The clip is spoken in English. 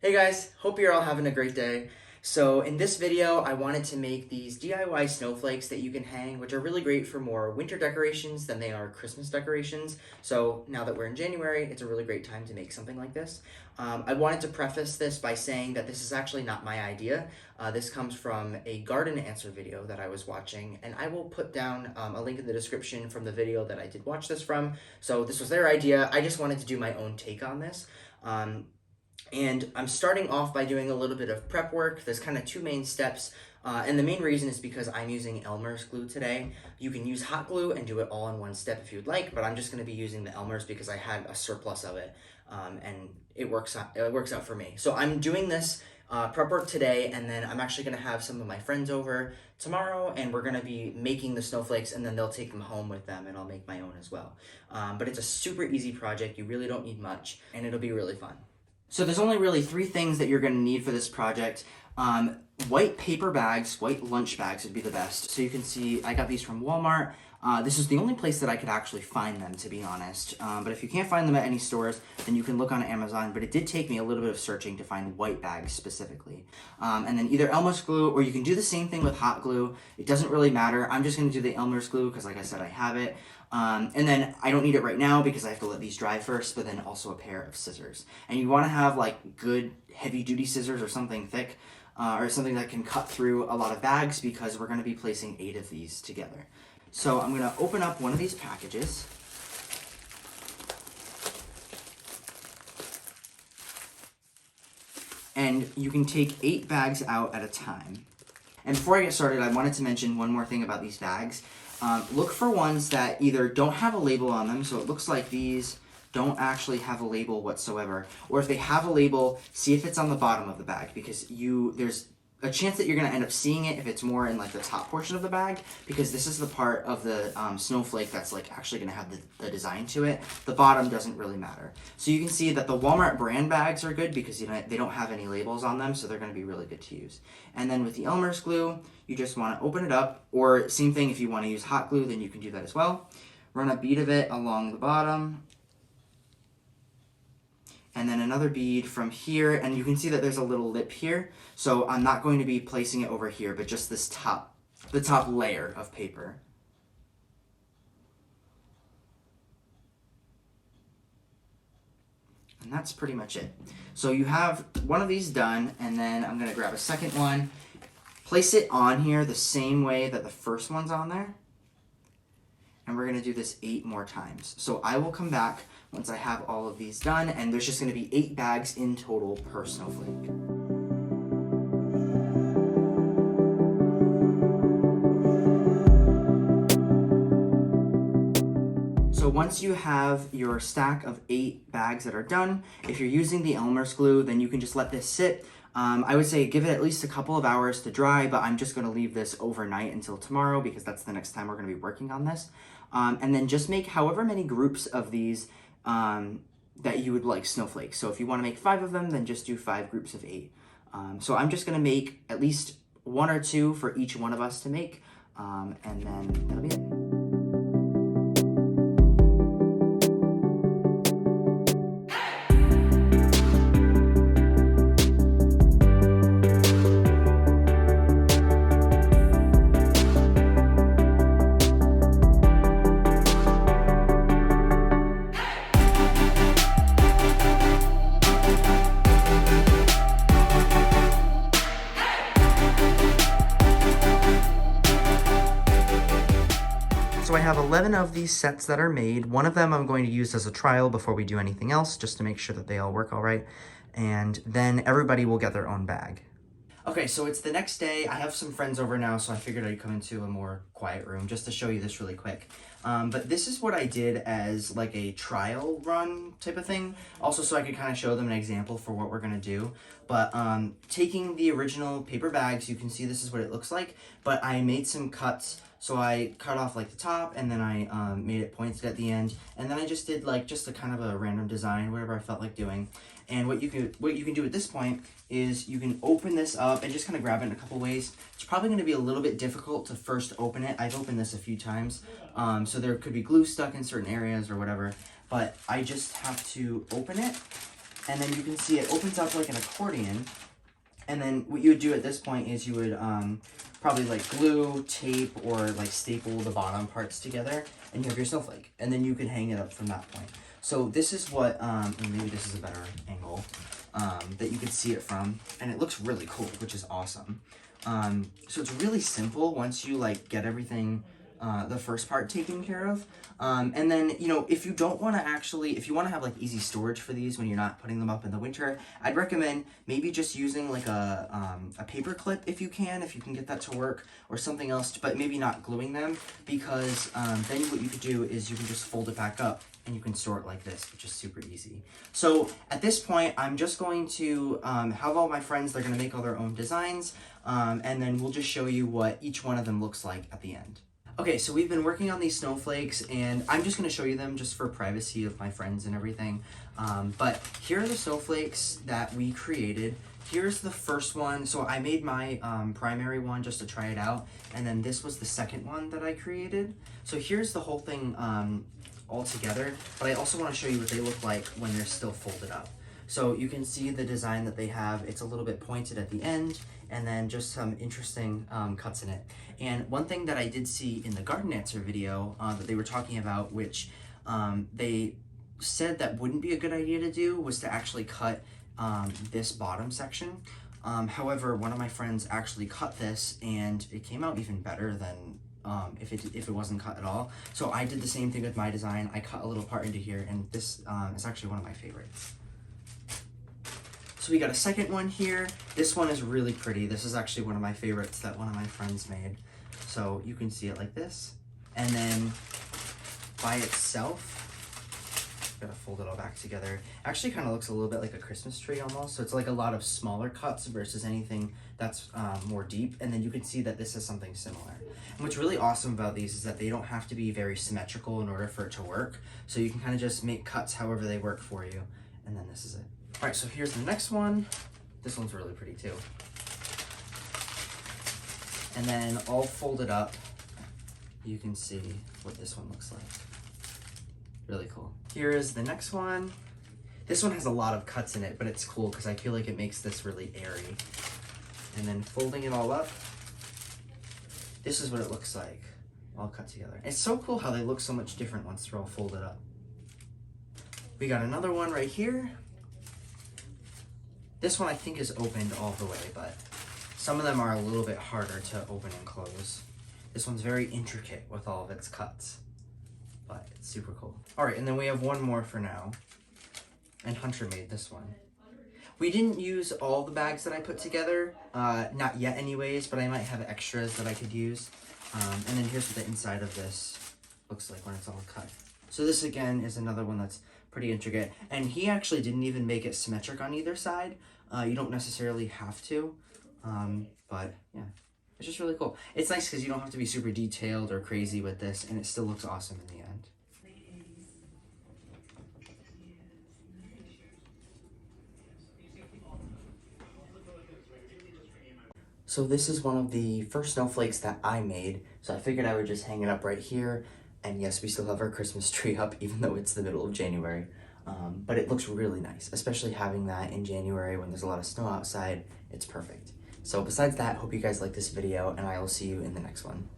Hey guys, hope you're all having a great day. So in this video, I wanted to make these DIY snowflakes that you can hang, which are really great for more winter decorations than they are Christmas decorations. So now that we're in January, it's a really great time to make something like this. I wanted to preface this by saying that this is actually not my idea. This comes from a garden answer video that I was watching, and I will put down a link in the description from the video that I did watch this from. So this was their idea. I just wanted to do my own take on this. And I'm starting off by doing a little bit of prep work. There's kind of two main steps. And the main reason is because I'm using Elmer's glue today. You can use hot glue and do it all in one step if you'd like, but I'm just going to be using the Elmer's because I had a surplus of it. And it works out for me. So I'm doing this prep work today, and then I'm actually going to have some of my friends over tomorrow, and we're going to be making the snowflakes, and then they'll take them home with them, and I'll make my own as well. But it's a super easy project. You really don't need much, and it'll be really fun. So there's only really three things that you're going to need for this project. White paper bags, white lunch bags would be the best. So you can see I got these from Walmart. This is the only place that I could actually find them, to be honest. But if you can't find them at any stores, then you can look on Amazon. But it did take me a little bit of searching to find white bags specifically. And then either Elmer's glue, or you can do the same thing with hot glue. It doesn't really matter. I'm just going to do the Elmer's glue because, like I said, I have it. And then I don't need it right now because I have to let these dry first, but then also a pair of scissors. And you want to have like good heavy duty scissors or something thick, or something that can cut through a lot of bags because we're going to be placing 8 of these together. So I'm going to open up one of these packages. And you can take 8 bags out at a time. And before I get started, I wanted to mention one more thing about these bags. Look for ones that either don't have a label on them, so it looks like these don't actually have a label whatsoever, or if they have a label, see if it's on the bottom of the bag, because there's a chance that you're going to end up seeing it if it's more in like the top portion of the bag, because this is the part of the snowflake that's like actually going to have the design to it. The bottom doesn't really matter. So you can see that the Walmart brand bags are good because they don't have any labels on them, so they're going to be really good to use. And then with the Elmer's glue, you just want to open it up, or same thing if you want to use hot glue, then you can do that as well. Run a bead of it along the bottom, and then another bead from here, and you can see that there's a little lip here, so I'm not going to be placing it over here, but just this the top layer of paper. And that's pretty much it. So you have one of these done, and then I'm going to grab a second one, place it on here the same way that the first one's on there, and we're going to do this 8 more times. So I will come back once I have all of these done, and there's just going to be 8 bags in total per snowflake. So once you have your stack of 8 bags that are done, if you're using the Elmer's glue, then you can just let this sit. I would say give it at least a couple of hours to dry, but I'm just going to leave this overnight until tomorrow because that's the next time we're going to be working on this. And then just make however many groups of these that you would like snowflakes. So if you want to make 5 of them, then just do 5 groups of 8. So I'm just going to make at least 1 or 2 for each one of us to make, and then that'll be it. So I have 11 of these sets that are made. One of them I'm going to use as a trial before we do anything else, just to make sure that they all work all right. And then everybody will get their own bag. Okay, so it's the next day. I have some friends over now, so I figured I'd come into a more quiet room just to show you this really quick. But this is what I did as like a trial run type of thing. Also, so I could kind of show them an example for what we're gonna do. But taking the original paper bags, you can see this is what it looks like, but I made some cuts. So I cut off like the top, and then I made it pointed at the end, and then I just did like just a kind of a random design, whatever I felt like doing. And what you can do at this point is you can open this up and just kind of grab it in a couple ways. It's probably going to be a little bit difficult to first open it. I've opened this a few times, so there could be glue stuck in certain areas or whatever. But I just have to open it and then you can see it opens up like an accordion. And then what you would do at this point is you would probably like glue, tape, or like staple the bottom parts together, and you have your snowflake. And then you can hang it up from that point. So this is what, and maybe this is a better angle that you can see it from, and it looks really cool, which is awesome. So it's really simple once you like get everything, the first part taken care of. And then, you know, if you don't want to actually, if you want to have like easy storage for these when you're not putting them up in the winter, I'd recommend maybe just using like a paper clip if you can get that to work, or something else, but maybe not gluing them, because then what you could do is you can just fold it back up and you can store it like this, which is super easy. So at this point, I'm just going to have all my friends, they're going to make all their own designs, and then we'll just show you what each one of them looks like at the end. Okay, so we've been working on these snowflakes, and I'm just going to show you them just for privacy of my friends and everything. But here are the snowflakes that we created. Here's the first one. So I made my primary one just to try it out, and then this was the second one that I created. So here's the whole thing all together, but I also want to show you what they look like when they're still folded up. So you can see the design that they have. It's a little bit pointed at the end, and then just some interesting cuts in it. And one thing that I did see in the garden answer video that they were talking about, which they said that wouldn't be a good idea to do, was to actually cut this bottom section. However, one of my friends actually cut this, and it came out even better than if it wasn't cut at all. So I did the same thing with my design. I cut a little part into here, and this is actually one of my favorites. So we got a second one here. This one is really pretty. This is actually one of my favorites that one of my friends made. So you can see it like this. And then by itself, gotta fold it all back together. Actually kind of looks a little bit like a Christmas tree almost. So it's like a lot of smaller cuts versus anything that's more deep. And then you can see that this is something similar. And what's really awesome about these is that they don't have to be very symmetrical in order for it to work. So you can kind of just make cuts however they work for you. And then this is it. All right, so here's the next one. This one's really pretty too. And then all folded up, you can see what this one looks like. Really cool. Here is the next one. This one has a lot of cuts in it, but it's cool because I feel like it makes this really airy. And then folding it all up, this is what it looks like, all cut together. It's so cool how they look so much different once they're all folded up. We got another one right here. This one I think is opened all the way, but some of them are a little bit harder to open and close. This one's very intricate with all of its cuts, but it's super cool. All right, and then we have one more for now. And Hunter made this one. We didn't use all the bags that I put together, not yet anyways, but I might have extras that I could use. And then here's what the inside of this looks like when it's all cut. So this again is another one that's pretty intricate. And he actually didn't even make it symmetric on either side. You don't necessarily have to, but yeah, it's just really cool. It's nice because you don't have to be super detailed or crazy with this, and it still looks awesome in the end. So this is one of the first snowflakes that I made, so I figured I would just hang it up right here. And yes, we still have our Christmas tree up, even though it's the middle of January. But it looks really nice, especially having that in January when there's a lot of snow outside. It's perfect. So besides that, hope you guys like this video, and I will see you in the next one.